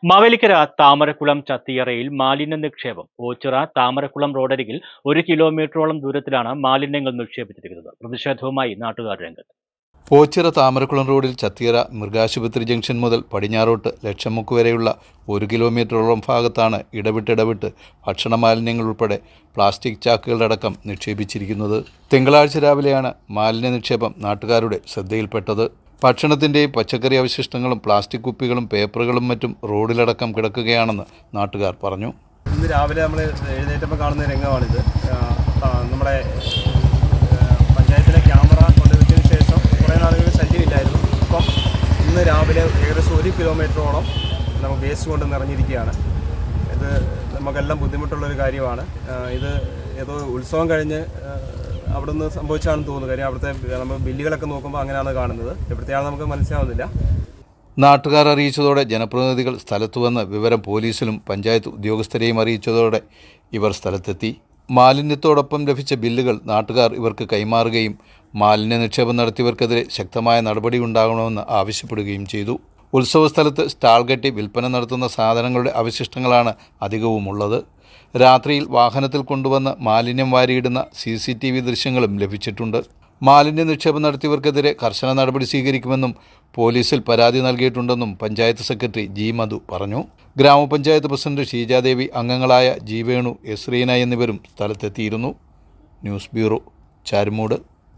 മാവേലിക്കര താമരക്കുളം ചത്തിയറയിൽ മാലിന്യ നിക്ഷേപം. ഓച്ചിറ താമരക്കുളം റോഡരികിൽ 1 കിലോമീറ്ററോളം ദൂരത്തിലാണ് മാലിന്യങ്ങൾ നിക്ഷേപിച്ചിരിക്കുന്നത്. പ്രതിഷേധവുമായി നാട്ടുകാർ രംഗത്ത്. ഓച്ചിറ താമരക്കുളം റോഡിൽ ചത്തിയറ മൃഗാശുപത്രി ജംഗ്ഷൻ മുതൽ പടിഞ്ഞാറോട്ട് ലക്ഷമുക്ക് വരെയുള്ള 1 കിലോമീറ്ററോളം ഭാഗത്താണ് ഇടവിട്ട് ഭക്ഷണ മാലിന്യങ്ങൾ ഉൾപ്പെടെ പ്ലാസ്റ്റിക് ചാക്കുകളടക്കം നിക്ഷേപിച്ചിരിക്കുന്നത്. തിങ്കളാഴ്ച രാവിലെയാണ് മാലിന്യ നിക്ഷേപം നാട്ടുകാരുടെ ശ്രദ്ധയിൽപ്പെട്ടത്. ഭക്ഷണത്തിൻ്റെയും പച്ചക്കറി അവശിഷ്ടങ്ങളും പ്ലാസ്റ്റിക് കുപ്പികളും പേപ്പറുകളും മറ്റും റോഡിലടക്കം കിടക്കുകയാണെന്ന് നാട്ടുകാർ പറഞ്ഞു. ഇന്ന് രാവിലെ നമ്മൾ എഴുന്നേറ്റപ്പോൾ കാണുന്ന രംഗമാണിത്. നമ്മുടെ പഞ്ചായത്തിലെ ക്യാമറ കൊണ്ടുവച്ചതിന് ശേഷം കുറേ നാളുകൾ ശല്യമില്ലായിരുന്നു. ഇപ്പം ഇന്ന് രാവിലെ ഏകദേശം 1 കിലോമീറ്ററോളം നമുക്ക് വേസ്റ്റ് കൊണ്ട് നിറഞ്ഞിരിക്കുകയാണ്. ഇത് നമുക്കെല്ലാം ബുദ്ധിമുട്ടുള്ളൊരു കാര്യമാണ്. ഇത് ഏതോ ഉത്സവം കഴിഞ്ഞ് അവിടെ നിന്ന് സംഭവിച്ചാണെന്ന് തോന്നുന്നു. കാര്യം അവിടുത്തെ നമ്മൾ ബില്ലുകളൊക്കെ നോക്കുമ്പോൾ അങ്ങനെയാണ് കാണുന്നത്. എവിടത്തെയാണ് നമുക്ക് മനസ്സിലാവുന്നില്ല. നാട്ടുകാർ അറിയിച്ചതോടെ ജനപ്രതിനിധികൾ സ്ഥലത്തു വന്ന് വിവരം പോലീസിലും പഞ്ചായത്ത് ഉദ്യോഗസ്ഥരെയും അറിയിച്ചതോടെ ഇവർ സ്ഥലത്തെത്തി. മാലിന്യത്തോടൊപ്പം ലഭിച്ച ബില്ലുകൾ നാട്ടുകാർ ഇവർക്ക് കൈമാറുകയും മാലിന്യ നിക്ഷേപം നടത്തിയവർക്കെതിരെ ശക്തമായ നടപടി ഉണ്ടാകണമെന്ന് ആവശ്യപ്പെടുകയും ചെയ്തു. ഉത്സവ സ്ഥലത്ത് സ്റ്റാൾ കെട്ടി വിൽപ്പന നടത്തുന്ന സാധനങ്ങളുടെ അവശിഷ്ടങ്ങളാണ് അധികവുമുള്ളത്. രാത്രിയിൽ വാഹനത്തിൽ കൊണ്ടുവന്ന് മാലിന്യം വാരിയിടുന്ന CCTV ദൃശ്യങ്ങളും ലഭിച്ചിട്ടുണ്ട്. മാലിന്യ നിക്ഷേപം നടത്തിയവർക്കെതിരെ കർശന നടപടി സ്വീകരിക്കുമെന്നും പോലീസിൽ പരാതി നൽകിയിട്ടുണ്ടെന്നും പഞ്ചായത്ത് സെക്രട്ടറി G. മധു പറഞ്ഞു. ഗ്രാമപഞ്ചായത്ത് പ്രസിഡന്റ് ഷീജാദേവി, അംഗങ്ങളായ G. വേണു, S. റീന എന്നിവരും സ്ഥലത്തെത്തിയിരുന്നു. News bureau, Charummood.